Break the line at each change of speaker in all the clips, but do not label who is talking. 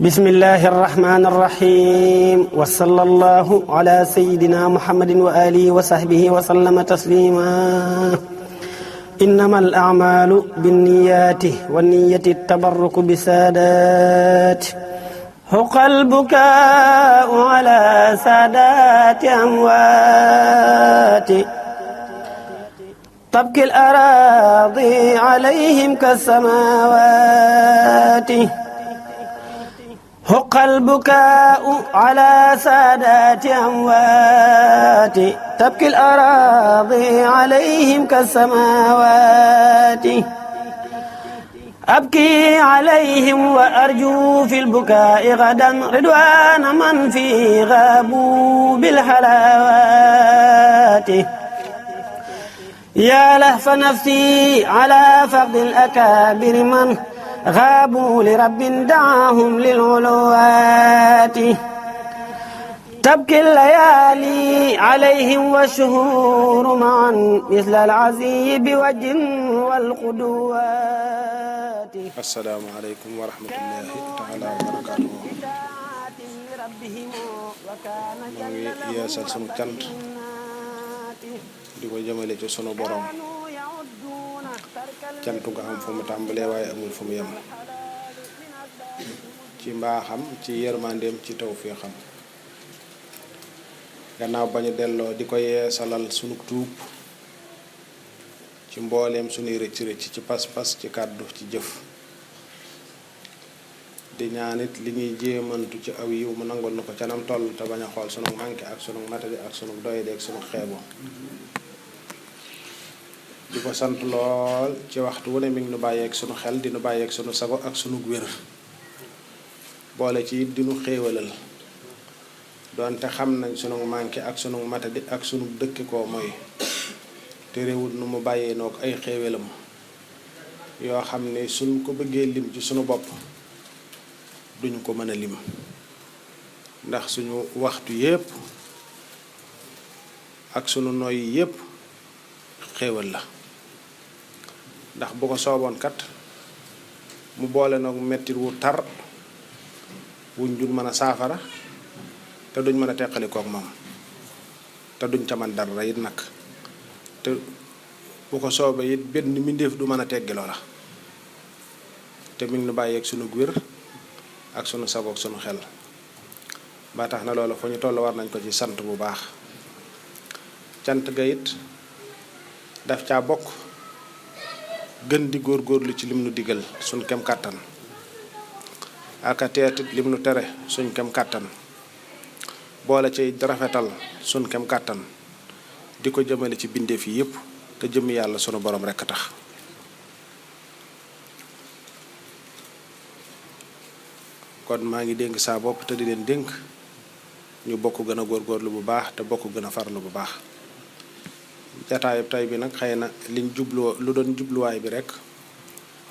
بسم الله الرحمن الرحيم وصلى الله على سيدنا محمد وآله وصحبه وسلم تسليما إنما الأعمال بالنيات والنية التبرك بسادات حق البكاء على سادات أموات تبكي الأراضي عليهم كالسماوات حق البكاء على سادات أموات تبكي الأراضي عليهم كالسماوات أبكي عليهم وأرجو في البكاء غدا رضوان من في غابوا بالحلاوات يا لهف نفسي على فقد الأكابر من غابوا لرب دعاهم للعلوات تبكي الليالي عليهم والشهور معا مثل العزي بوجه والقدوات
السلام عليكم ورحمة الله تعالى وبركاته ngi yeesal sunu cant di ko jëmale ci sunu borom cant nga am fu mu tàmbalee waaye amul fu mu yem ci mbaaxam ci yërmandeem ci tawfeexam gannaaw bañu delloo di ko yeesalal sunu tuub ci mbooleem sunuy rëcc ci pas-pas ci kàddu ci jëf di ñaanit li ñuy jéemantu ci aw yiw mu nangul na ko canam toll te bañ a xool sunu manqué ak sunu matadi ak sunu doyade ak sunu xeebo di ko sant lool ci waxtu wu ne mi ngi nu bàyyeeg sunu xel di nu bàyyeeg sunu sago ak sunu wér boole ci it di nu xéewalal doonte xam nañ sunu manqué ak sunu matadi ak sunu dëkki koo mooy te réewut nu mu bàyyee noog ay xéewalam yoo xam ne suñ ko bëggee lim ci sunu bopp duñ ko mën a lim ndax suñu waxtu yépp ak sunu noyyi yépp xéewal la ndax bu ko sooboon kat mu boole nag mettit wu tar wuñ dul mën a saafara te duñ mën a teqalikook moom te duñ ca man dara it nag te bu ko soobee it benn mbindéef du mën a teggi loola te mi ngi nu bàyyeeg sunu wér ak sunu sagoog sunu xel ba tax na loolu fu ñu toll war nañ ko ci sant bu baax cant ga it daf caa bokk gën di góorgóorlu ci lim nu digal suñ kem kàttan aka teetit lim nu tere suñ kem kàttan boole ci rafetal suñ kem kàttan di ko jëmale ci bindeef yi yépp te jëm yàlla sunu borom rekk tax kon maa ngi dénk saa bopp te di leen dénk ñu bokk gën a góorgóorlu bu baax te bokk gën a farlu bu baax jataayub tay bi nag xëy na liñ jubloo lu doon jubluwaay bi rek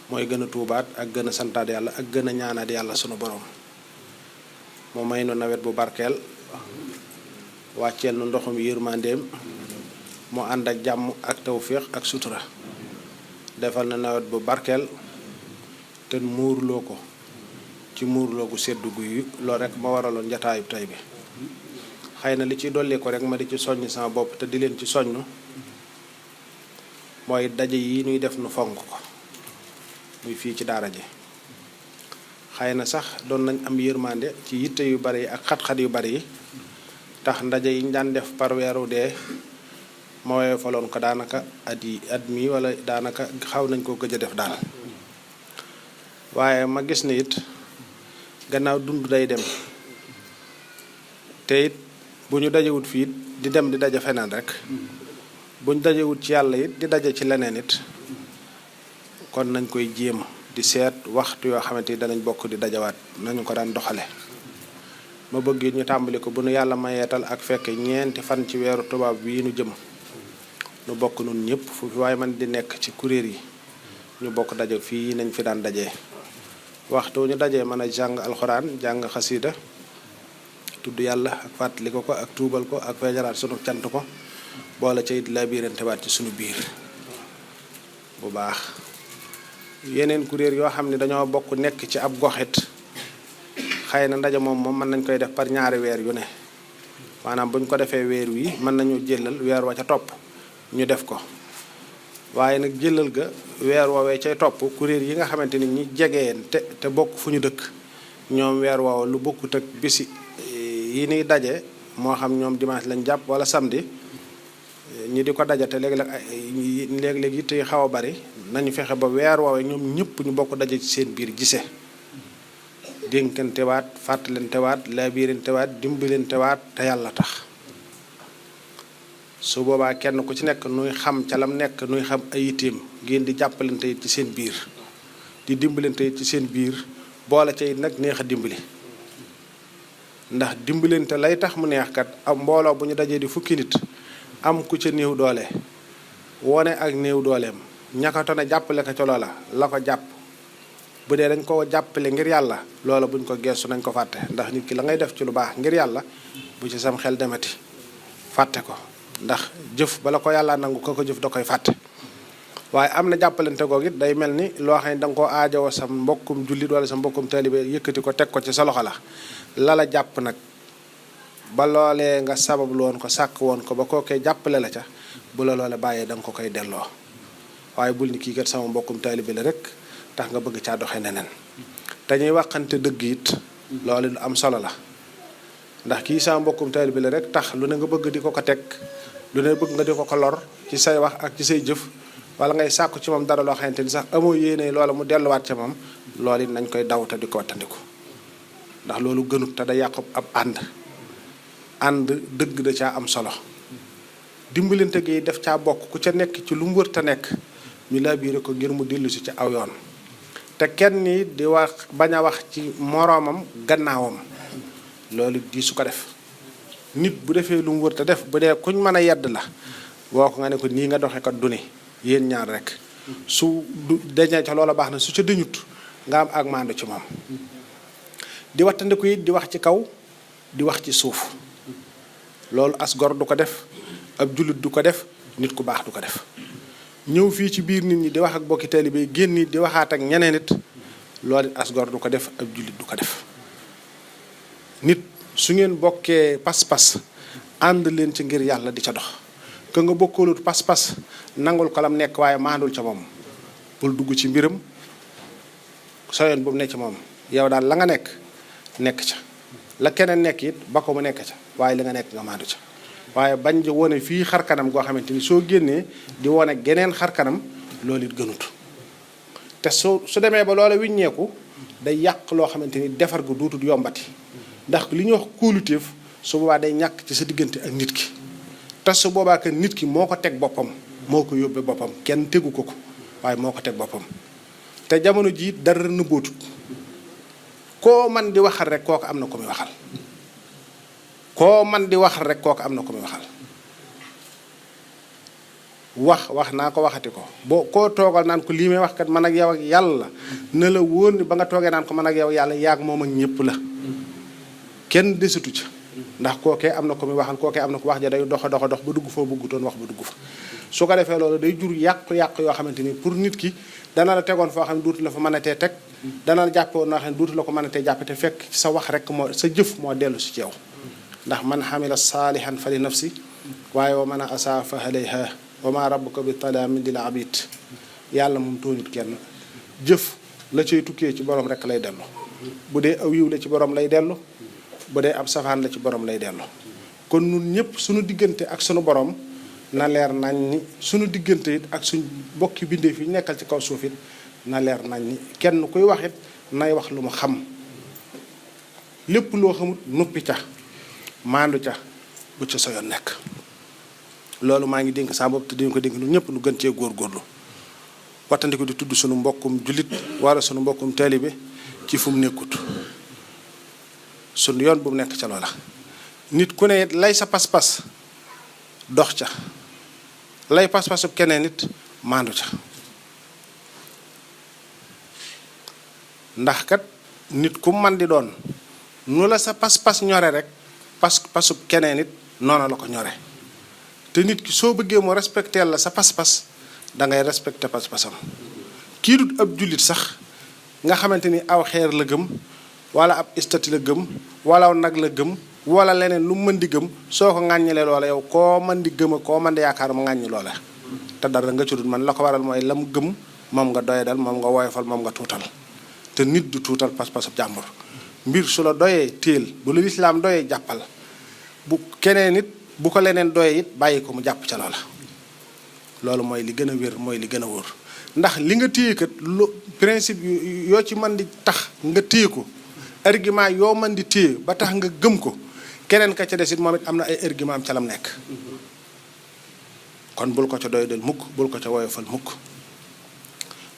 mooy gën a tuubaat ak gën a santaat yàlla ak gën a ñaanaat yàlla sunu borom mu may nu nawet bu barkeel wàcceel nu ndoxum yërmandeem mu ànd ak jàmm ak tawféex ak sutura defal na nawet bu barkeel te muurloo ko ci muurloo gu seddu guy loolu rek ma waraloon jataayub tay bi xëy na li ci dolli ko rek ma di ci soññ sama bopp te di leen ci soññ mooy daje yi ñuy def nu fonk ko muy fii ci daara ji xëy na sax doon nañ am yërmande ci yitte yu bari yi ak xat-xat yu bari yi tax ndaje yi ñu daan def par weeru dee ma woowee faloon ko daanaka at mi wala daanaka xaw nañ ko gëj a def daal waaye ma gis ne it gannaaw dund day dem te it bu ñu dajewut fii di dem di daje feneen rek bu ñu dajewut ci yàlla it di daje ci leneen it kon nañ koy jéem di seet waxtu yoo xamante ni danañ bokk di dajawaat nañu ko daan doxale ma bëgg it ñu tàmbali ko bu nu yàlla mayeetal ak fekk ñeenti fan ci weeru tubaab bii nu jëm nu bokk nun ñëpp fu fi waaye man di nekk ci kuréel yi ñu bokk daje fii nañ fi daan dajee waxtu ñu dajee mën a jàng alxuraan jàng xasida tudd yàlla ak fàttali ko ak tuubal ko ak feeñalaat sunu cant ko boole ca it laa biirante waat ci sunu biir bu baax yeneen kuréel yoo xam ne dañoo bokk nekk ci ab goxit xëy na ndaje moom mën nañ koy def par ñaari weer yu ne maanaam buñ ko defee weer wi mën nañu jëlal weer wa ca topp ñu def ko waaye nag jëlal ga weer woowee cay topp kuréel yi nga xamante ni ñi jegeen te bokk fu ñu dëkk ñoom weer woowa lu bokkut ak bisi yi niy daje moo xam ñoom dimanche lañ jàpp wala samedi ñi di ko daje te léeg-léeg yitte yi xaw a bari nañu fexe ba weer woowee ñoom ñëpp ñu bokk daje ci seen biir gise dénkantewaat fàttalantewaat laabirantewaat dimbalantewaat te yàlla tax su boobaa kenn ku ci nekk nuy xam ca lam nekk nuy xam ay yitteem ngeen di jàppalante it ci seen biir di dimbalante it ci seen biir boole ca it nag neex a dimbali ndax dimbalante lay tax mu neex kat am mbooloo bu ñu dajee di fukki nit am ku ca néew doole wone ak néew dooleem ñakato na jàppale ko ca loola la ko jàpp bu dee dañ ko jàppale ngir yàlla loola buñ ko geestu nañ ko fàtte ndax nit ki la ngay def ci lu baax ngir yàlla bu ci sam xel demati fàtte ko ndax jëf bala ko yàlla nangu ko jëf da koy fàtte waaye am na jàppalante googu it day mel ni loo xam ne da nga koo aajowoo sa mbokkum jullit wala sa mbokkum taalibe yëkkati ko teg ko ci sa loxo la jàpp nag ba loolee nga sabablu woon ko sàkk woon ko ba kookee jàppale la ca bu la loole bàyyee da nga ko koy delloo waaye bul ni kii kat sama mbokkum taalibe la rek tax nga bëgg caa doxee neneen dañuy waxante dëgg it loolu lu am solo la ndax kii sama mbokkum taalibe la rek tax lu ne nga bëgg di ko teg lu ne bëgg nga di ko lor ci say wax ak ci say jëf wala ngay sàkku ci moom dara loo xamante ni sax amoo yéene loola mu delluwaat ca moom loolu it nañ koy daw te di ko wattandiku ndax loolu gënut te da yàqu ab ànd dëgg da caa am solo dimbalante gi def caa bokk ku ca nekk ci lu mu wër te nekk ñu laabiire ko ngir mu dellu si ci aw yoon te kenn ni di wax bañ a wax ci moroomam gannaawam loolu di su ko def nit bu defee lu mu wër te def bu dee kuñ mën a yedd la boo ko nga ne ko nii nga doxee kat du ne yéen ñaar rek su du dañee ca loola baax na su ca dëñut nga am ak maandu ci moom di wattandiku it di wax ci kaw di wax ci suuf loolu as gor du ko def ab jullit du ko def nit ku baax du ko def ñëw fii ci biir nit ñi di wax ak bokki taalibe yi génn di waxaat ak ñeneen nit loolu it as gor du ko def ab jullit du ko def nit su ngeen bokkee pas-pas ànd leen ci ngir yàlla di ca dox ka nga bokkoolut pas-pas nangul ko lam nekk waaye maandul ca moom bul dugg ci mbiram soyoon bu mu nekk ci moom yow daal la nga nekk ca la keneen nekk it ba ko mu nekk ca waaye li nga nekk nga maandu ca waaye bañ di wone fii xarkanam goo xamante ni soo génnee di wone geneen xarkanam loolu it gënut te su demee ba loola wiññeeku day yàq loo xamante ni defar gu duutut yombati ndax li ñuy wax kóoluteef su boobaa day ñàkk ci sa diggante ak nit ki te su boobaa que nit ki moo ko teg boppam moo ko yóbbee boppam kenn tegu ko waaye moo ko teg boppam te jamono jii dara nëbbootut koo man di waxal rek kooku am na ko muy waxal koo man di waxal rek kooku am na ko muy waxal wax naa ko waxati ko boo koo toogal naan ko lii may wax kat man ak yow ak yàlla ne la wóor ni ba nga toogee naan ko man ak yow yàlla yaag moom ak ñëpp la kenn desatu ca ndax kookee am na ko muy waxal kookee am na ko wax ja day dox ba dugg foo bëggutoon wax ba dugg fa su ko defee loolu day jur yàqu-yàqu yoo xamante ni pour nit ki dana la tegoon foo xam ne duutu la fa mën a tee teg dana la jàppe woon noo xam ne duutu la ko mën a tee jàppe te fekk sa wax rek moo sa jëf moo dellu si ci yow ndax man xamila saalihan fa li nafsi waaye wa man asaa fa alayha wa ma rabbuka bi talaamin lil abid yàlla moom tooñut kenn jëf la cay tukkee ci borom rek lay dellu bu dee aw yiw la ci borom lay dellu bu dee ab safaan la ci borom lay dellu kon nun ñëpp suñu diggante ak suñu borom na leer nañ ni suñu diggante it ak suñ bokki bindee fi nekkal ci kaw suuf it na leer nañ ni kenn kuy wax it nay wax lu mu xam lépp loo xamut noppi ca maandu ca bu ca sa yoon nekk loolu maa ngi dénk saa bopp te dañu ko dénk ñun ñëpp nu gën cee góorgóorlu wattandiku di tudd sunu mbokkum jullit wala sunu mbokkum taalibe ci fu mu nekkut sunu yoon bu mu nekk ca loola nit ku ne lay sa pas-pas dox ca lay pas-pasu keneen nit maandu ca ndax kat nit ku man di doon nu la sa pas-pas ñore rek pas-pasu keneen nit noonu la ko ñore te nit ki soo bëggee mu respecté la sa pas-pas da ngay respecté pas-pasam kii dut ab jullit sax nga xamante ni aw xeer la gëm wala ab istati la gëm wala nag la gëm wala leneen lu mën di gëm soo ko ŋàññilee loola yow koo mën di gëm koo mën di yaakaar mu ŋàññi loola te dara nga ci dul man la ko waral mooy lam gëm moom nga doyadal moom nga woyofal moom nga tuutal te nit du tuutal pas-pasab jàmbur mbir su la doyee téel bu la lislaam doyee jàppal bu keneen nit bu ko leneen doyee it bàyyi ko mu jàpp ca loola loolu mooy li gën a wér mooy li gën a wóor ndax li nga téye kat lu principe yoo ci mën di tax nga téye ko argument yoo mën di téye ba tax nga gëm ko keneen ka ca des it moom it am na ay argument am ca lam nekk kon bul ko ca doyadal mukk bul ko ca woyofal mukk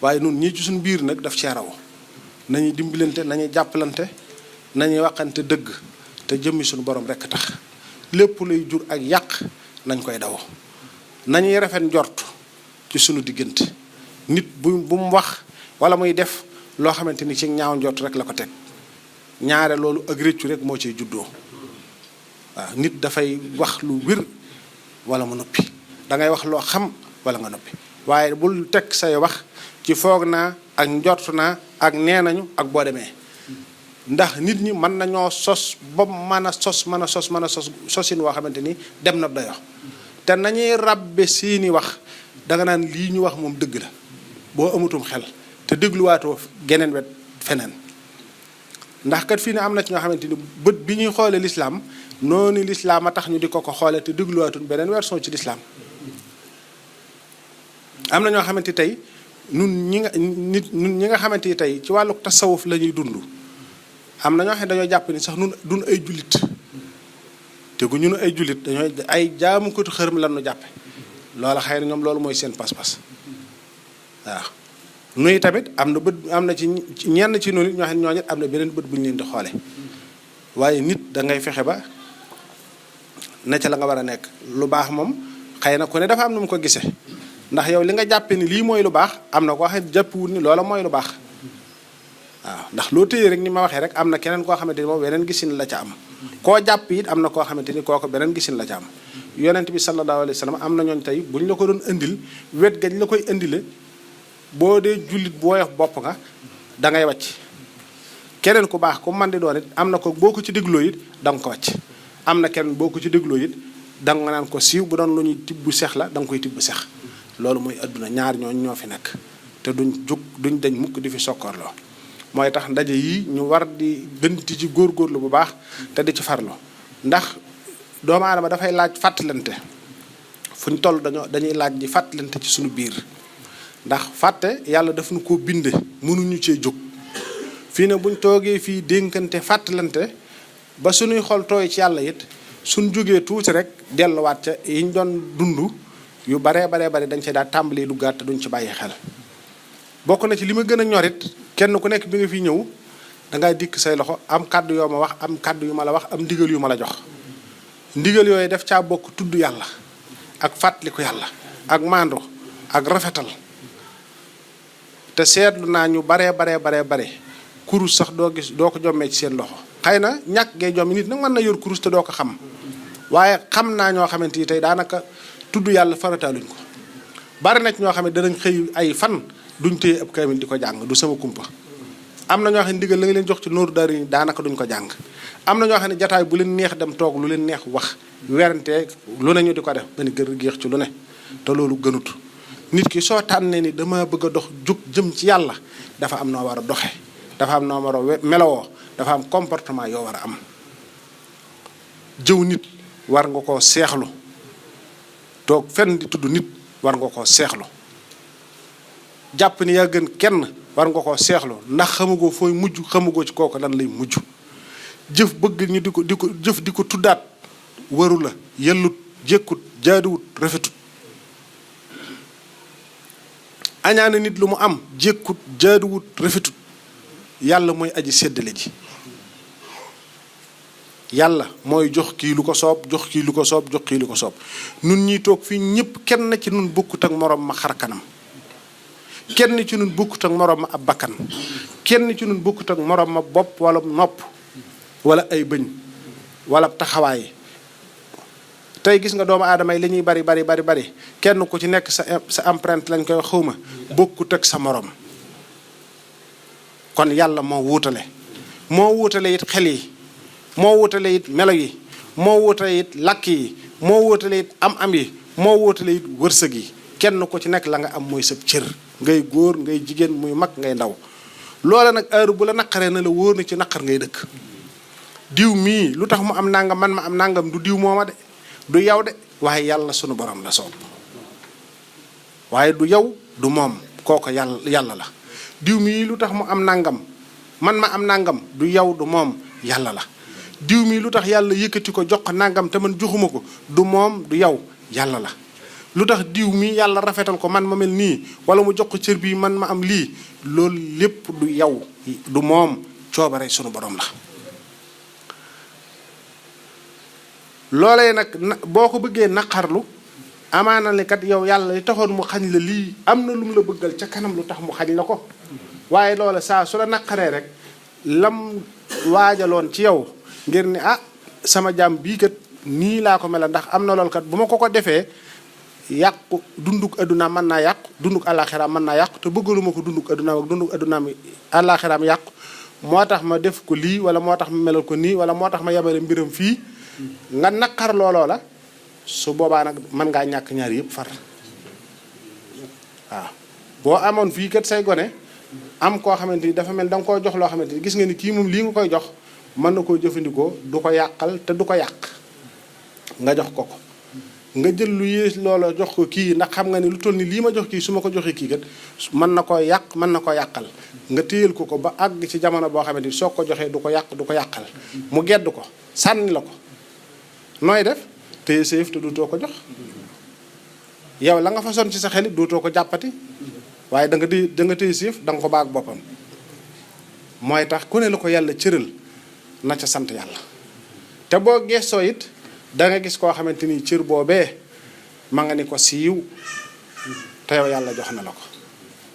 waaye nun ñii ci suñu biir nag daf cee raw nañuy dimbalante nañuy jàppalante nañuy waxante dëgg te jëmmi suñu borom rekk tax lépp luy jur ak yàq nañ koy daw nañuy rafet njort ci sunu diggante nit bu mu wax wala muy def loo xamante ni ci ñaaw njort rek la ko teg ñaare loolu ak réccu rek moo ciy juddoo waaw nit dafay wax lu wér wala mu noppi da ngay wax loo xam wala nga noppi waaye bul teg say wax ci foog naa ak njort naa ak nee nañu ak boo demee ndax nit ñi mën nañoo sos ba mën a sos sosin woo xamante ni dem na dayo te nañuy rabbe seeni wax danga naan lii ñu wax moom dëgg la boo amutum xel te dégluwaatoo geneen wet feneen ndax kat fii ne am na ci ñoo xamante ni bët bi ñuy xoolee lislaam noonu lislaam a tax ñu di ko xoolee te dégluwaatun beneen version ci lislaam am na ñoo xamante tey ñun ñi nga xamante ni tey ci wàllu tasawuf la ñuy dund am na ñoo xam ne dañoo jàpp ni sax nun dun ay jullit te gu ñun ay jullit dañooy ay jaamukatu xërëm lan nu jàppe loola xëy na ñoom loolu mooy seen pas-pas waaw nuy tamit am na bët am na ci ñenn ci noonu ñoo xam ne ñooñu am na beneen bët bu ñu leen di xoole waaye nit da ngay fexe ba ne ca la nga war a nekk lu baax moom xëy na ku ne dafa am nu mu ko gisee ndax yow li nga jàppee ni lii mooy lu baax am na koo xam ne jàppiwul ni loola mooy lu baax waaw ndax loo téye rek ni ma waxee rek am na keneen koo xamante ni moom beneen gisin la ca am koo jàpp it am na koo xamante ni kooku beneen gisin la ca am yonent bi sallallahu alayhi wa sallam am na ñooñ tey bu ñu la ko doon indil wet gañ la koy indile boo dee jullit bu woyof bopp nga da ngay wàcc keneen ku baax ku man di doon it am na ko boo ko ci dégloo it da nga ko wàcc am na keneen boo ko ci dégloo it da nga naan ko siiw bu doon lu ñuy tibb seex la da nga koy tibb seex loolu mooy adduna ñaar ñooñ ñoo fi nekk te duñ dañ mukk di fi sokkoorloo mooy tax ndaje yi ñu war di gën di ci góorgóorlu bu baax te di ci farlo ndax doomu aadama dafay laaj fàttalante fu ñu toll dañuy laaj di fàttalante ci suñu biir ndax fàtte yàlla daf nu ko binde mënuñu cee jóg fii ne buñ toogee fii dénkante fàttalante ba suñuy xol tooy ci yàlla it suñ jógee tuuti rek delluwaat ca yi ñu doon dund yu baree dañ ci daal tàmbali duggaat te duñ ci bàyyi xel bokk na ci li ma gën a ñorit kenn ku nekk bi nga fi ñëw dangay dikk say loxo am kàddu yoo ma wax am kàddu yu ma la wax am ndigal yu ma la jox ndigal yooyu def caa bokk tudd yàlla ak fàttaliku yàlla ak maandu ak rafetal te seetlu naa ñu bare kurus sax doo ko jommee ci seen loxo xëy na ñàkk gee jommi nit nag mën na yor kurus te doo ko xam waaye xam naa ñoo xamante ni tey daanaka tudd yàlla farataaluñ ko bari na ci ñoo xam ne danañ xëy ay fan duñ téye ab kaamil di ko jàng du sama kumpa am na ñoo xam ne ndigal la nga leen jox ci nooru daara yi daanaka duñ ko jàng am na ñoo xam ne jataay bu leen neex dem toog lu leen neex wax werante lu ne ñu di ko def ba ni gër géex ci lu ne te loolu gënut nit ki soo tànnee ni dama bëgg a dox jug jëm ci yàlla dafa am noo war a doxe dafa am noo war a melowoo dafa am comportement yoo war a am jëw nit war nga koo seexlu toog fenn di tudd nit war nga koo seexlu jàpp ni yaa gën kenn war nga koo seexlu ndax xamugoo fooy mujj xamugoo ci kooku lan lay mujj jëf bëgg ñu di ko jëf di ko tuddaat waru la yellut jékkut jaaduwut rafetut añaane nit lu mu am jékkut jaaduwut rafetut yàlla mooy aji séddale ji yàlla mooy jox kii lu ko soob jox kii lu ko soob jox kii lu ko soob nun ñiy toog fii ñëpp kenn ci nun bokkut ak moroom ma xar kanam kenn ci nun bokkut ak moroom ma ab bakkan kenn ci nun bokkut ak moroom ma bopp wala nopp wala ay bëñ wala taxawaay tey gis nga doomu aadama yi li ñuy bari kenn ku ci nekk sa empreinte lañ koy xawma bokkut ak sa moroom kon yàlla moo wuutale moo wutale it xel yi moo wutale it melo yi moo wutale it làkk yi moo wutale it am yi moo wutale it wërsëg yi kenn ku ci nekk la nga am mooy sab cër ngay góor ngay jigéen muy mag ngay ndaw loola nag heure bu la naqaree na la wóor na ci naqar ngay dëkk diw mii lu tax mu am nangam man ma am nangam du diw mooma de du yow de waaye yàlla sunu borom la soob waaye du yow du moom kooko yàlla la diw mii lu tax mu am nangam man ma am nangam du yow du moom yàlla la diw mii lu tax yàlla yëkkati ko jox ko nangam te man joxuma ko du moom du yow yàlla la lu tax diw mii yàlla rafetal ko man ma mel nii wala mu jox ko cër bii man ma am lii loolu lépp du yow du moom coobare sunu borom la loolee nag boo ko bëggee naqarlu amaana ne kat yow yàlla li taxoon mu xañ la lii am na lu mu la bëggal ca kanam lu tax mu xañ la ko waaye loola saa su la naqaree rek lam waajaloon ci yow ngir ne sama jaam bii kat nii laa ko mel ndax am na loolu kat bu ma ko defee yàqu dunduk adduna mën naa yàqu dunduk àllaaxiraam mën naa yàqu te bëggaluma ko dunduk addunaam ak dunduk addunaam àllaaxiraam yàqu moo tax ma def ko lii wala moo tax ma melal ko nii wala moo tax ma yabale mbiram fii nga naqar looloo la su boobaa nag mën ngaa ñàkk ñaar yëpp far waaw boo amoon fii kat say gone am koo xamante ni dafa mel da nga koo jox loo xamante ni gis nga ni kii moom lii nga koy jox mën na koo jëfandikoo du ko yàqal te du ko yàq nga jox ko nga jël lu yées loola jox ko kii ndax xam nga ni lu toll ni lii ma jox kii su ma ko joxee kii kat mën na koo yàq mën na ko yàqal nga téyel ko ba àgg ci jamono boo xamante ni soo ko joxee du ko yàq du ko yàqal mu gedd ko sànni la ko nooy def téye sa yëf te duutoo ko jox yow la nga fa son ci sa xel it duutoo ko jàppati waaye da nga téye sa yëf da nga ko baag boppam mooy tax ku ne la ko yàlla cëral na ca sant yàlla te boo gestoo it da nga gis koo xamante ni cër boobee ma nga ni ko siiw te yow yàlla jox na la ko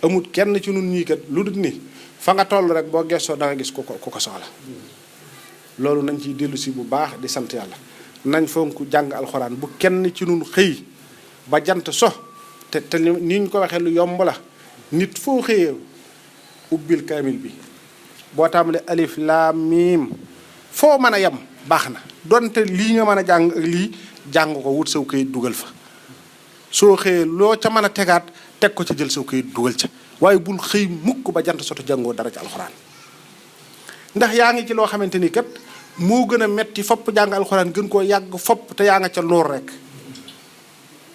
amut kenn ci nun ñii kat lu dul ni fa nga toll rek boo gestoo da nga gis ku ko soxla loolu nañ ciy dellu si bu baax di sant yàlla nañ fonk jàng alxuraan bu kenn ci nun xëy ba jant so te ni ñu ko waxee lu yomb la nit foo xëyee ubbil kaamil bi boo tàmbalee alif laam miim foo mën a yem baax na donte lii nga mën a jàng ak lii jàng ko wut saw kayit dugal fa soo xëyee loo ca mën a tegaat teg ko ca jël saw kayit dugal ca waaye bul xëy mukk ba jant soto jàngoo dara ci alxuraan ndax yaa ngi ci loo xamante ni kat moo gën a metti fopp jàng alxuraan gën koo yàgg fopp te yaa nga ca loor rek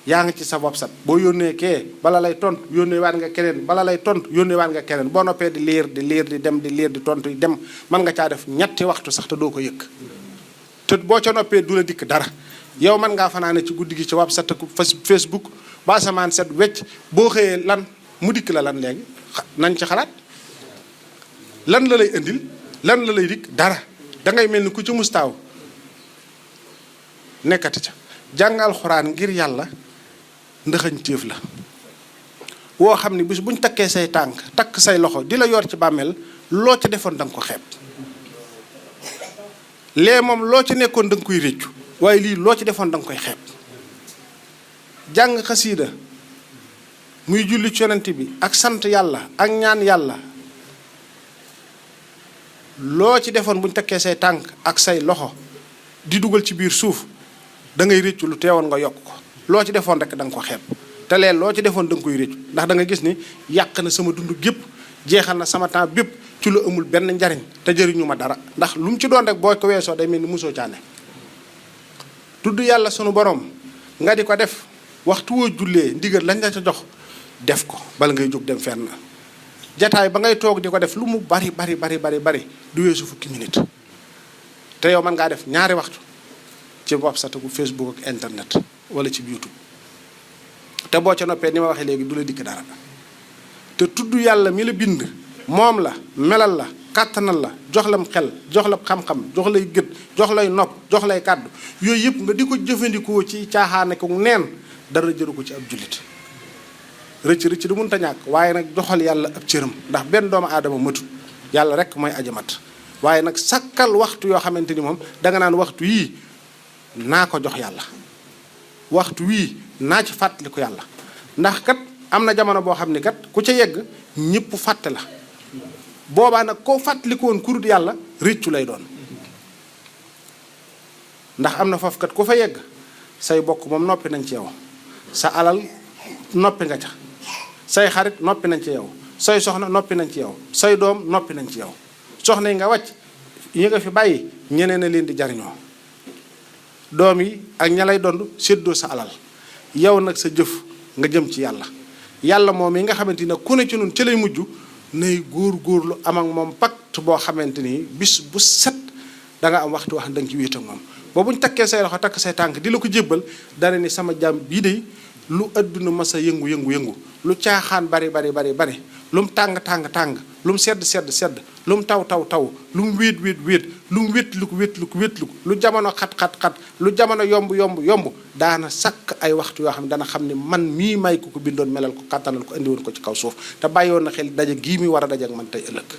yaa ngi ci sa WhatsApp boo yónnee kee bala lay tontu yónnee waat nga keneen bala lay tontu yónnee waat nga keneen boo noppee di liir di dem di liir di tontu di dem mën nga caa def ñetti waxtu sax te doo ko yëg te boo ca noppee du la dikk dara yow mën ngaa fanaane ci guddi gi ci WhatsApp Facebook ba asamaan set wecc boo xëyee lan mu dikk la lan léegi nañ ci xalaat lan la lay indil lan la lay dikk dara dangay mel ni ku ci mustaaw nekkati ca jàng alxuraan ngir yàlla ndëxañ téef la woo xam ne bis buñ takkee say tànk takk say loxo di la yor ci bàmmeel loo ca defoon da nga ko xeeb lee moom loo ci nekkoon da nga koy réccu waaye lii loo ci defoon da nga koy xeeb jàng xasiida muy julli ci yonent bi ak sant yàlla ak ñaan yàlla loo ci defoon buñ takkee say tànk ak say loxo di dugal ci biir suuf da ngay réccu lu teewoon nga yokk ko loo ci defoon rek da nga ko xeeb te leen loo ci defoon da nga koy réccu ndax da nga gis ni yàq na sama dund gépp jeexal na sama temps bépp ci lu amul benn njariñ te jëriñu ma dara ndax lu mu ci doon rek boo ko weesoo day mel ni mosoo caane tudd yàlla sunu borom nga di ko def waxtu woo jullee ndigal lañ la ca jox def ko bala ngay jóg dem fenn jataay ba ngay toog di ko def lu mu bari du weesu fukki minute te yow mën ngaa def ñaari waxtu ci WhatsApp ak Facebook ak internet wala ci YouTube te boo ca noppee ni ma waxee léegi du la dikk dara te tudd yàlla mi la bind moom la melal la kàttanal la jox lam xel jox la xam-xam jox lay gët jox lay nopp jox lay kàddu yooyu yëpp nga di ko jëfandikoo ci caaxaane ko neen dara jëru ko ci ab jullit rëcc du mënta ñàkk waaye nag joxal yàlla ab cëram ndax benn doomu aadama matut yàlla rek mooy aji mat waaye nag sakkal waxtu yoo xamante ni moom danga naan waxtu yii naa ko jox yàlla waxtu wii naa ci fàttaliku yàlla ndax kat am na jamono boo xam ni kat ku ca yegg ñëpp fàtte la boobaa nag koo fàttaliku woon kurut yàlla réccu lay doon. ndax am na foofu kat ku fa yegg say bokk moom noppi nañ ci yow, sa alal noppi nga ca, say xarit noppi nañ ci yow, say soxna noppi nañ ci yow, say doom noppi nañ ci yow. soxna yi nga wàcc yi nga fi bàyyi ñeneen a leen di jariñoo, doom yi ak ña lay dond séddoo sa alal, yow nag sa jëf nga jëm ci yàlla. yàlla moom yi nga xamante ni ku ne ci nun ci lay mujj nay góor-góorlu am ak moom pacte boo xamante ni bis bu set da nga am waxtu wax da nga ci wéet ak moom. ba buñ takkee say loxo takk say tànk di la ko jébbal dana ni sama jàmm bii de lu adduna masa yëngu lu caaxaan bari lu mu tàng lu mu sedd lu mu taw lu mu wéet lu mu wéetlu lu jamono xat lu jamono yomb daana sakk ay waxtu yoo xam ne dana xam ne man mii may ko bindoon melal ko kàttanal ko indiwoon ko ci kaw suuf te bàyyoon na xel daje gii mi war a daje ak man tey ëllëg.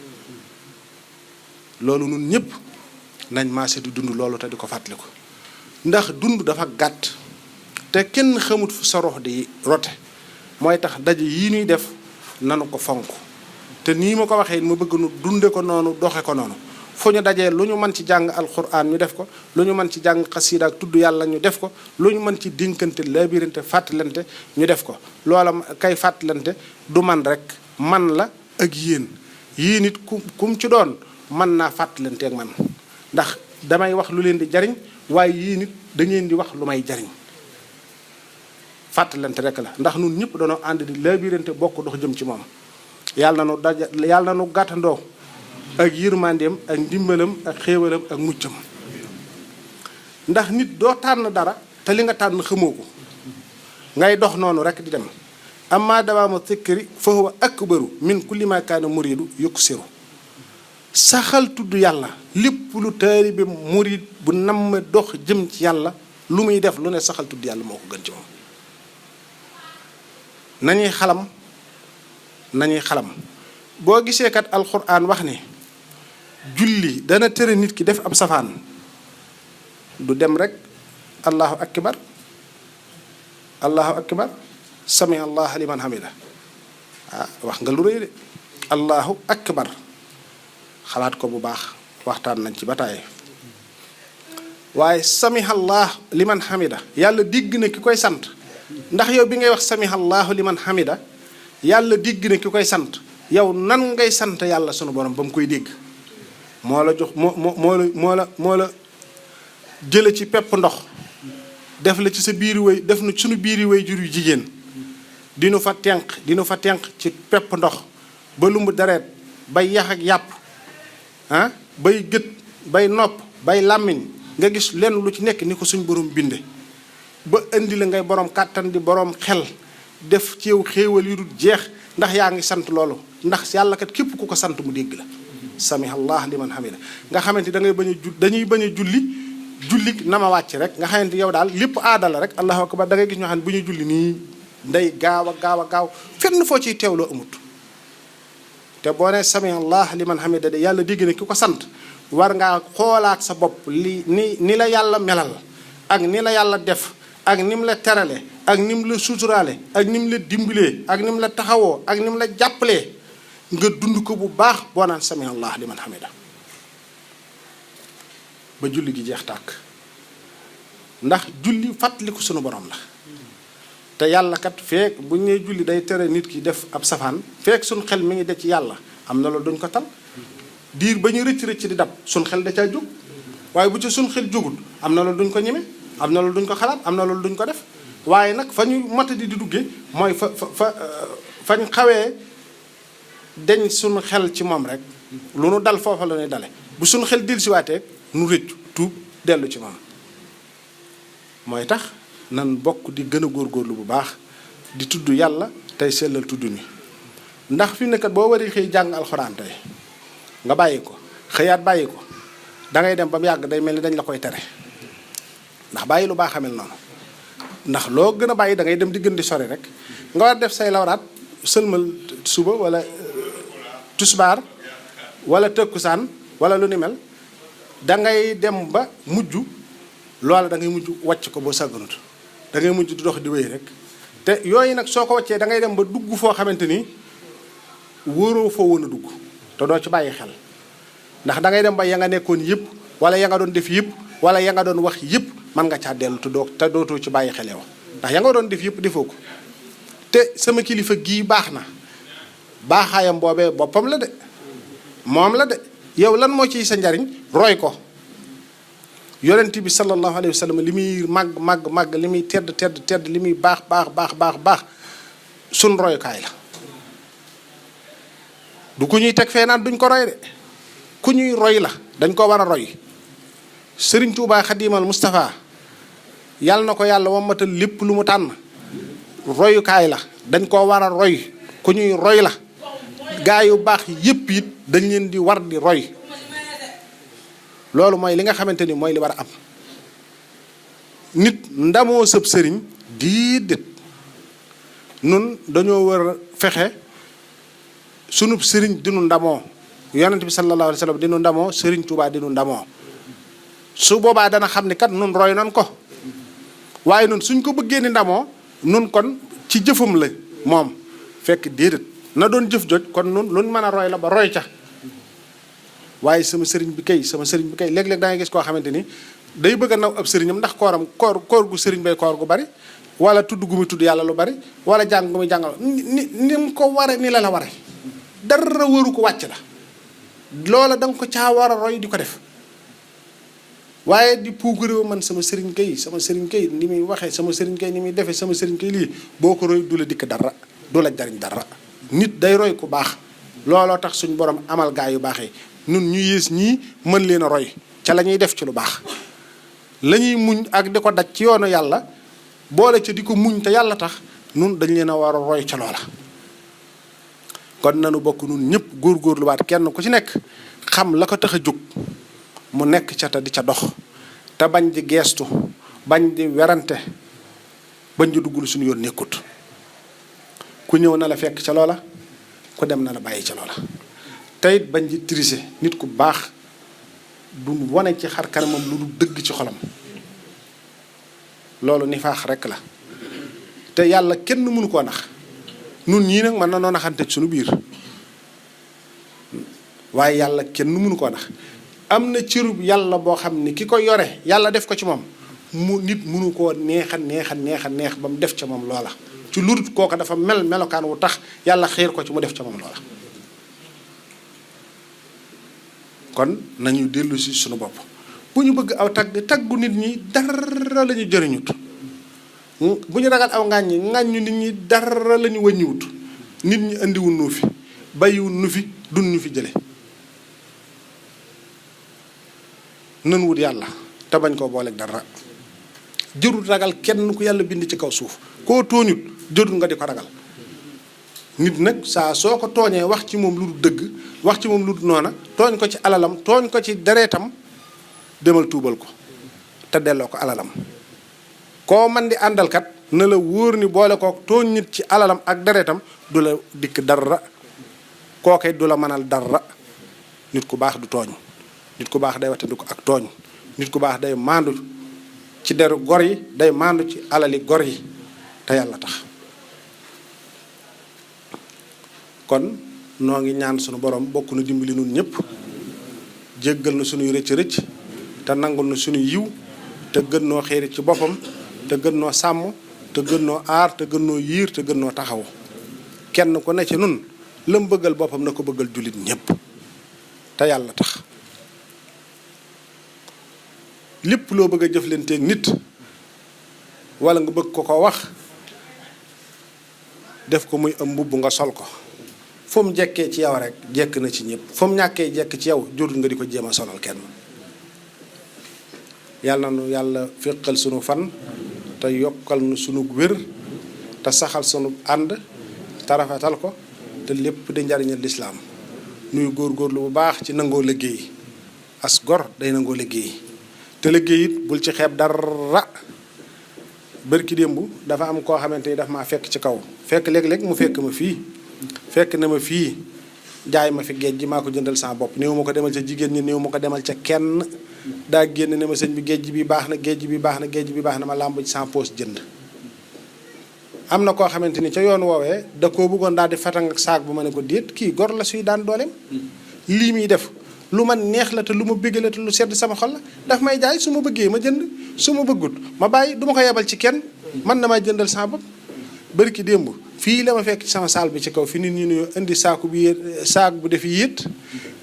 loolu nun ñëpp nañ maase di dund loolu te di ko fàttaliku ndax dund dafa gàtt te kenn xamut fu sa rox di rote. mooy tax daje yii ñuy def nanu ko fonk te nii ma ko waxee ma bëgg nu dunde ko noonu doxe ko noonu. fu ñu dajee lu ñu mën ci jàng alxuraan ñu def ko, lu ñu mën ci jàng xasiida ak tudd yàlla ñu def ko, lu ñu mën ci dénkante labirante fàttalante ñu def ko. loola kay fàttalante du man rek man la ak yéen it kum ci doon mën naa fàttalante ak man ndax damay wax lu leen di jariñ waaye yéen it da ngeen di wax lu may jariñ. fàttalante rek la ndax nun ñëpp dañoo ànd di labirante bokk dox jëm ci moom. yàlla na nu gàttandoo ak yërmandeem ak ndimbalam ak xéewalam ak muccam. ndax nit doo tànn dara te li nga tànn xamoo ko ngay dox noonu rek di dem. amma dawaama zikri fa huwa akbaru min kulli ma kaana muridu yuksiru. saxal tudd yàlla lépp lu taalibe murid bu namm dox jëm ci yàlla lu muy def lu ne saxal tudd yàlla moo ko gën ci moom. nañuy xalam boo gisee kat alxuraan wax ne julli dana tere nit ki def ab safaan du dem rek allahu akbar sami allah liman hamida wax nga lu rëy de allahu akbar xalaat ko bu baax waxtaan nañ ci ba tàyyi waaye sami allah liman hamida yàlla digg na ki koy sant. ndax yow bi ngay wax sami allahu liman hamida yàlla digg na ki koy sant yow nan ngay sant yàlla sunu borom ba mu koy dégg. moo la jox moo la jële ci pepp ndox def la ci sa biiri way def na sunu biiri way jur yu jigéen dinu fa tenq ci pepp ndox ba lumb dareet bay yax ak yàpp bay gët bay nopp bay làmmiñ nga gis lenn lu ci nekk ni ko suñ borom binde ba indi la ngay borom kàttan di borom xel def ci yow xéewal yu dul jeex ndax yaa ngi sant loolu ndax yàlla kat képp ku ko sant mu dégg la. samihallah liman hamida nga xamante da ngay dañuy bañ a julli na ma wàcc rek nga xamante yow daal lépp aada la rek allahu akbar da ngay gis ñoo xam ne bu ñuy julli nii day gaaw a fenn foo ciy teewloo amut. te boo nee samihallah liman hamida de yàlla dégg na ki ko sant war ngaa xoolaat sa bopp ni la yàlla melal ak ni la yàlla def ak ni mu la terale ak ni mu la suturaale ak ni mu la dimbalee ak ni mu la taxawoo ak ni mu la jàppalee nga dund ko bu baax boo naan sami allah liman hamida ba julli gi jeex tàkk. ndax julli fàttaliku sunu borom la te yàlla kat feek bu ñu nee julli day tere nit ki def ab safaan feek sunu xel mi ngi de ci yàlla am na loolu duñ ko tal diir ba ñu rëcc di dab sunu xel da caa jóg waaye bu ci sunu xel jógul am na loolu duñ ko ñeme am na loolu duñ ko xalaat am na loolu duñ ko def. waaye nag fa ñu mata di duggee mooy fañ xawee deñ suñu xel ci moom rek lu nu dal foofa la ñuy dale bu suñu xel dellusiwaatee nu rëccu tuub dellu ci moom. mooy tax nan bokk di gën a góorgóorlu bu baax di tudd yàlla tey sellal tudd mi ndax fi nekkat boo waree xëy jàng alxuraan tey nga bàyyi ko xëyaat bàyyi ko dangay dem ba mu yàgg day mel ni dañ la koy tere ndax bàyyi lu baax xamel noonu. ndax loo gën a bàyyi da ngay dem di gën di sori rek nga war def say lawraat sëlmal suba wala tusbaar wala tëkkusaan wala lu ni mel da ngay dem ba mujj loola da ngay mujj wàcc ko boo sàgganut da ngay mujj di dox di wéy rek. te yooyu nag soo ko wàccee da ngay dem ba dugg foo xamante ni wóoroo foo woon a dugg te doo ci bàyyi xel ndax da ngay dem ba ya nga nekkoon yëpp wala ya nga doon def yëpp wala ya nga doon wax yëpp mën nga caa dellu te dootoo ci bàyyi xel yow ndax ya nga doon def yëpp defoo ko te sama kilifa gii baax na baaxaayam boobee boppam la de moom la de yow lan moo ciy sa njariñ roy ko yonent bi sallallahu alayhi wa sallam li muy màgg li muy tedd li muy baax sun royukaay la du ku ñuy teg fee naan duñ ko roy de ku ñuy roy la dañ ko war a roy Sëriñ Tuubaa Xadiimal Mustafaa yàlla na ko yàlla wammatal lépp lu mu tànn royukaay la dañ koo war a roy ku ñuy roy la gaa yu baax yépp it dañ leen di war di roy loolu mooy li nga xamante ni mooy li war a am nit ndamoo sëb sëriñ déedéet nun dañoo war a fexe sunub sëriñ dinu ndamoo yonent bi sallallahu alayhi wa sallam dinu ndamoo Sëriñ Tuubaa dinu ndamoo su boobaa dana xam ni kat nun roy nan ko waaye nun suñ ko bëggee ni ndamoo nun kon ci jëfam la moom fekk déedéet na doon jëf joj kon nun luñ mën a roy la ba roy ca waaye sama sëriñ bi kay léeg-léeg da ngay gis koo xamante ni day bëgg a naw ab sëriñam ndax koor gu sëriñ bay koor gu bari wala tudd gu muy tudd yàlla lu bari wala jàng gu muy jàngal ni mu ko ware ni la ware dara waru ko wàcc la loola da nga ko caa war a roy di ko def waaye di puugaréew man sama sëriñ kay ni muy waxee sama sëriñ kay ni muy defee sama sëriñ kay lii boo ko roy du la dikk dara du la jariñ dara nit day roy ku baax looloo tax suñ borom amal gaa yu baaxee nun ñu yées ñii mën leen a roy ca la ñuy def ci lu baax la ñuy muñ ak di ko daj ci yoonu yàlla boole ca di ko muñ te yàlla tax nun dañ leen a war a roy ca loola kon nanu bokk nun ñëpp góorgóorluwaat kenn ku ci nekk xam la ko tax a jóg mu nekk ca te di ca dox te bañ di geestu bañ di werante bañ di duggul suñu yoon nekkut ku ñëw na la fekk ca loola ku dem na la bàyyi ca loola te it bañ di tricher nit ku baax du wane ci xar kanamam lu du dëgg ci xolam loolu nifaax rekk la te yàlla kenn mënu koo nax nun ñii nag mën na noo naxante ci suñu biir waaye yàlla kenn mënu koo nax am na cërub yàlla boo xam ni ki ko yore yàlla def ko ci moom nit mënu koo neex ba mu def ca moom loola ci lurut kooka dafa melokaan wu tax yàlla xiir ko ci mu def ca moom loola kon nañu dellu si suñu bopp bu ñu bëgg aw taggu nit ñi dara la ñu jëriñut bu ñu ragal aw ŋàññu nit ñi dara la ñu wëññiwut nit ñi indiwul nu fi bàyyiwul nu fi dun ñu fi jële nan wut yàlla te bañ koo booleeg dara jërul ragal kenn ku yàlla bind ci kaw suuf koo tooñut jërul nga di ko ragal nit nag saa soo ko tooñee wax ci moom lu du dëgg wax ci moom lu du noona tooñ ko ci alalam tooñ ko ci dereetam demal tuubal ko te delloo ko alalam koo man di àndalkat na la wóor ni boole kook tooñ nit ci alalam ak dereetam du la dikk dara kookee du la mënal dara nit ku baax du tooñ nit ku baax day wattandiku ak tooñ nit ku baax day maandu ci deru gor yi day maandu ci alali gor yi te yàlla tax kon noo ngi ñaan sunu borom bokk na dimbali nun ñëpp jéggal na sunuy rëcc te nangul na sunu yiw te gën noo xeeri ci boppam te gën noo sàmm te gën noo aar te gën noo yiir te gën noo taxaw kenn ku ne ci nun lam bëggal boppam na ko bëggal jullit ñëpp te yàlla tax lépp loo bëgg a jëflanteeg nit wala nga bëgg ko wax def ko muy am mbubb nga sol ko fu mu jekkee ci yow rek jekk na ci ñëpp fu mu ñàkkee jekk ci yow jurul nga di ko jéem a solal kenn yàlla na nu yàlla féqal sunu fan te yokkal nu sunu wér te saxal sunu ànd te rafetal ko te lépp di njariñal lislaam nuy góorgóorlu bu baax ci nangoo liggéey as gor day nangoo liggéey te liggéey it bul ci xeeb dara bërki démb dafa am koo xamante ni daf maa fekk ci kaw fekk léeg-léeg mu fekk na ma fii jaay ma fi géej gi maa ko jëndal sama bopp néew ma ko demal ca jigéen ñi néew ma ko demal ca kenn daa génn ne ma sëñ bi géej bi baax na ma làmb ci sama poos jënd am na koo xamante ni ca yoon woowee da koo bëggoon daal di fatang ak saak bu ma ne ko déet kii gor la suy daan dooleem lii muy def lu ma neex la te lu ma bëgg la te lu sedd sama xol la daf may jaay su ma bëggee ma jënd su ma bëggut ma bàyyi du ma ko yebal ci kenn man na may jëndal sama bopp. bari ki démb fii la ma fekk ci sama saal bi ci kaw fi nit ñi nuyoo indi saaku bi yét saak bu def yét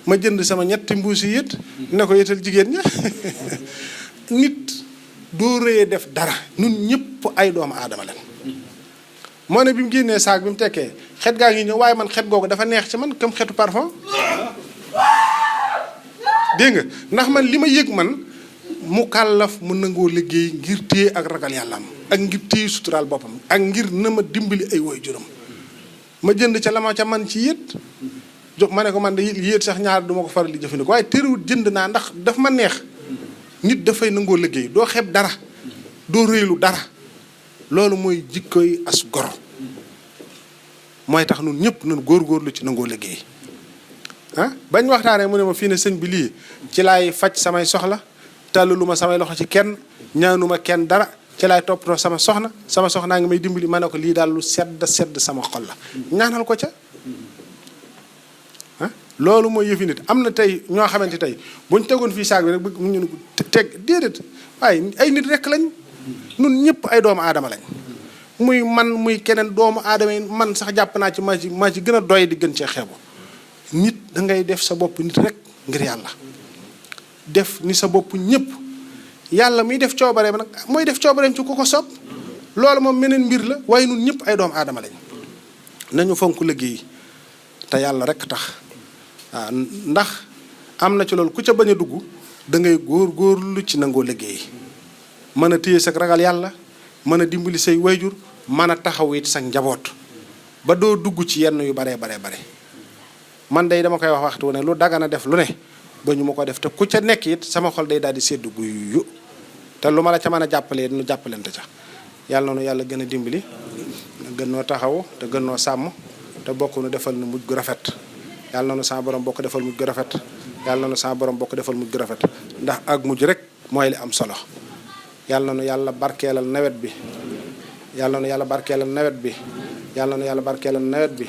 ma jënd sama ñetti mbuusi yét ne ko yétal jigéen ña nit doo rëyee def dara ñun ñëpp ay doomu aadama lañ. moo ne bi mu génnee saak bi mu tekkee xet gaa ngi ñëw waaye man xet googu dafa neex ci man comme xetu parfum dégg nga ndax man li ma yëg man mu kàllaf mu nangoo liggéey ngir téye ak ragal yàllaam ak ngir téye suturaal boppam ak ngir na ma dimbali ay woy juróom ma jënd ca la ma ca man ci yét jox ma ne ko man de yéet sax ñaar duma ko faral di jëfandikoo waaye terewul jënd naa ndax daf ma neex. nit dafay nangoo liggéey doo xeeb dara doo réylu dara loolu mooy jikkoy as gor mooy tax nun ñëpp nun góorgóorlu ci nangoo liggéey ah bañ waxtaanee mu ne ma fii ne sëñ bi lii ci laay faj samay soxla tàllalu ma samay loxo ci kenn ñaanuma kenn dara ci laay toppatoo sama soxnaa ngi may dimbali ma ne ko lii daal lu sedd sama xol la ñaanal ko ca loolu mooy yëfi nit am na tey ñoo xamante tey buñ tegoon fii saag bi rek bëgg ñu teg déedéet waaye ay nit rek lañ nun ñëpp ay doomu aadama lañ muy man muy keneen doomu aadama yi man sax jàpp naa ci maa ci gën a doy di gën cee xeebu nit da ngay def sa bopp nit rek ngir yàlla def ni sa bopp ñëpp yàlla muy def coobareem nag mooy def coobareem ci ku ko soob loolu moom meneen mbir la waaye nun ñëpp ay doomu aadama lañ nañu fonk liggéey te yàlla rek tax waaw ndax am na ci loolu ku ca bañ a dugg da ngay góorlu ci nangoo liggéey mën a téye sa ragal yàlla mën a dimbali say wayjur mën a taxaw it sa njaboot ba doo dugg ci yenn yu bare man day dama koy wax waxtu ne lu dagana def lu ne ba ñu ma ko def te ku ca nekk it sama xol day daal di seddu guyu te lu ma la ca mën a jàppalee nu jàppalante ca yàlla noonu yàlla gën a dimbali gën noo taxaw te gën noo sàmm te bokk nu defal nu mujj gu rafet yàlla na sa borom bokk defal mujj gu rafet yàlla na sa borom bokk defal mujj gu rafet ndax ak mujj rek mooy li am solo yàlla na yàlla barkeelal nawet bi yàlla na yàlla barkeelal nawet bi yàlla na yàlla barkeelal nawet bi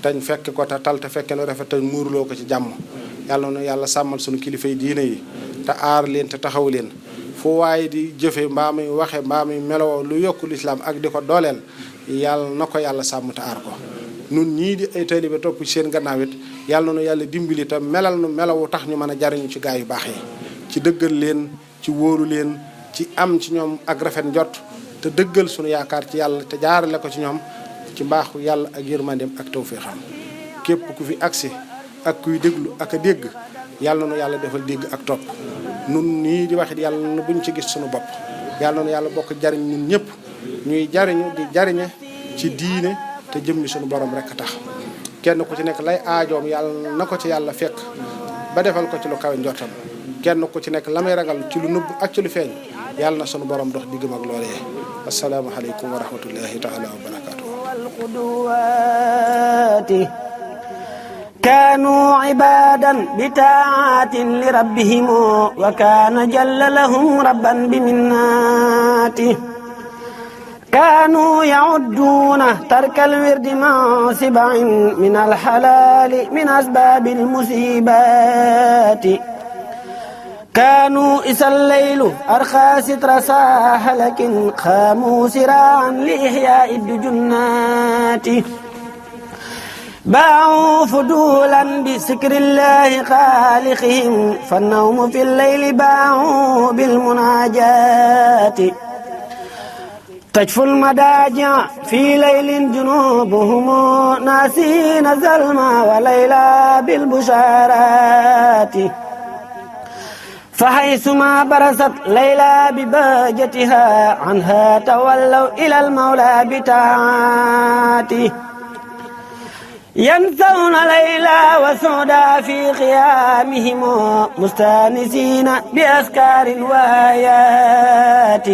tañ fekk ko te tal te fekke nu rafet te muurloo ko ci jàmm yàlla na yàlla sàmmal sunu kilifa yi diine yi te aar leen te taxaw leen fu waaye di jëfe mbaa muy waxe mbaa muy meloo lu yokku lislaam ak di ko dooleel yàlla na ko yàlla sàmm te aar ko nun ñii di ay taalibe topp ci seen gannaaw it yàlla na yàlla dimbali te melal nu melawu tax ñu mën a jariñu ci gaa yu baax yi ci dëggal leen ci wóoru leen ci am ci ñoom ak rafet njot te dëggal sunu yaakaar ci yàlla te jaarale ko ci ñoom ci mbaaxu yàlla ak yërmandeem ak tawfeexam képp ku fi agsi ak kuy déglu ak a dégg yàlla na yàlla defal dégg ak topp nun nii di waxit yàlla na buñ ci gis sunu bopp yàlla na yàlla bokk jariñ ñun ñëpp ñuy jariñu di jariñe ci diine te jëmmi sunu borom rek tax kenn ku ci nekk lay aajoom yàlla na ko ci yàlla fekk ba defal ko ci lu kawe njortam kenn ku ci nekk la may ragal ci lu nëbb ak ci lu feeñ yàlla na sunu borom dox diggam ak loolee assalaamu aleykum wa rahmatullahi taala wa barakatuh
كانوا عبادا بطاعة لربهم وكان جل لهم ربا بمناته كانوا يعدون ترك الورد مع سبع من الحلال من أسباب المصيبات كانوا إذا الليل أرخى ستر ساحلك قاموا سراعا لإحياء الدجنات باعوا فضولا بذكر الله خالقهم فالنوم في الليل باعوا بالمناجات تجفو المداجع في ليل جنوبهم ناسين الظلم وليلى بالبشارات فحيثما برزت ليلى ببهجتها عنها تولوا إلى المولى بطاعته ينسون ليلى وسودا في قيامهم مستانسين بأذكار وآيات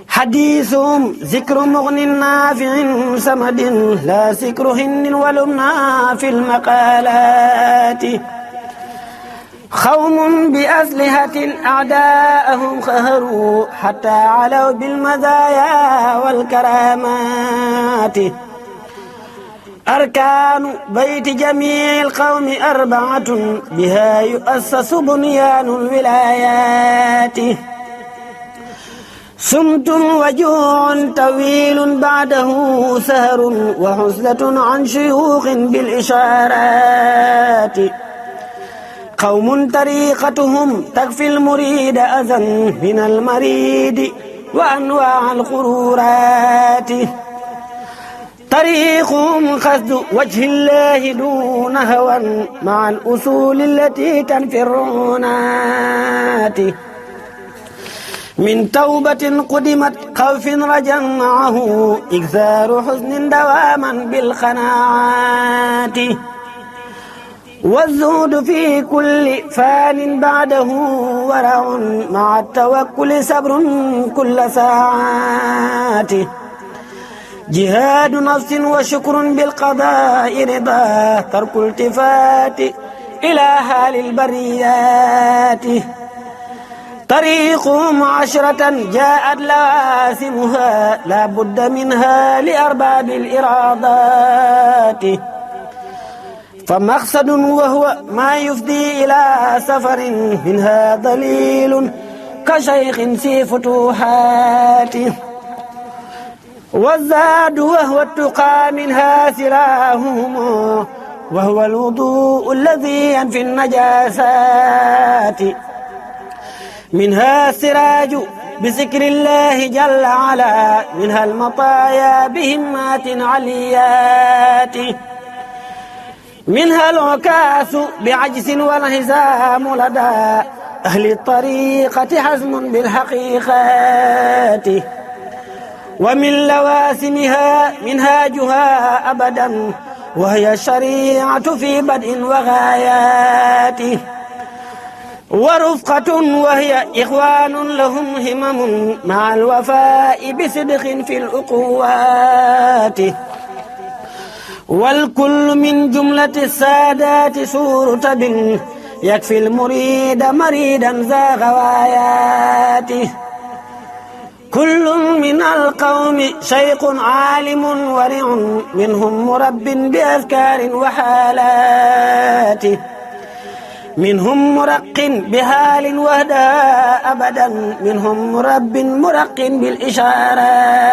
حديثهم ذكر مغن نافع سمد لا ذكر هن ولمنا في المقالات قوم بأسلحة أعداءهم قهروا حتى علوا بالمزايا والكرامات أركان بيت جميع القوم أربعة بها يؤسس بنيان الولايات صمت وجوع طويل بعده سهر وحزلة عن شيوخ بالإشارات قوم طريقتهم تكفي المريد أذى من المريد وأنواع الغرورات طريقهم قصد وجه الله دون هوى مع الأصول التي تنفي الرعونات من توبة قدمت خوف رجا معه إكثار حزن دواما بالقناعات والزهد في كل فان بعده ورع مع التوكل صبر كل ساعات جهاد نفس وشكر بالقضاء رضا ترك التفات إلى حال البريات طريقهم عشرة جاءت لواسمها لا بد منها لأرباب الإرادات فمقصد وهو ما يفضي إلى سفر منها ضليل كشيخ في فتوحاته والزاد وهو التقى منها سلاحهم وهو الوضوء الذي ينفي النجاسات منها السراج بذكر الله جل وعلا منها المطايا بهمات عليات منها العكاس بعجز والهزام لدى أهل الطريقة حزم بالحقيقات ومن لواسمها منهاجها أبدا وهي الشريعة في بدء وغايات ورفقة وهي إخوان لهم همم مع الوفاء بصدق في الأقوات والكل من جملة السادات سورة بن يكفي المريد مريدا ذا غواياته كل من القوم شيخ عالم ورع منهم مرب بأذكار وحالات منهم مرق بحال وهدى أبدا منهم مرق بالإشارات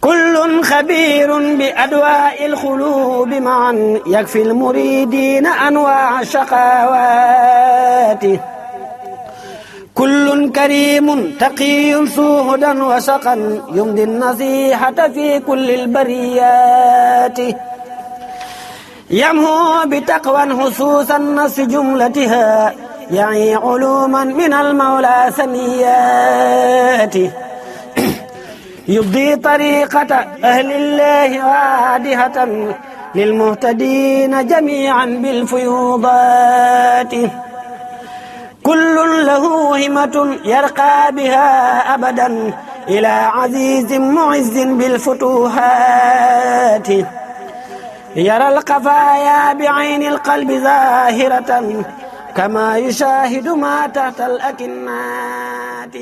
كل خبير بأدواء القلوب معا يكفي المريدين أنواع الشقاوات كل كريم تقي ذو هدى وسقا يمضي النصيحة في كل البريات يمهو بتقوى خصوص النص جملتها يعني علوما من المولى ثنيات يبدي طريقة أهل الله وادهة للمهتدين جميعا بالفيوضات كل له همة يرقى بها أبدا إلى عزيز معز بالفتوحات يرى القفايا بعين القلب ظاهرة كما يشاهد ما تحت الأكنات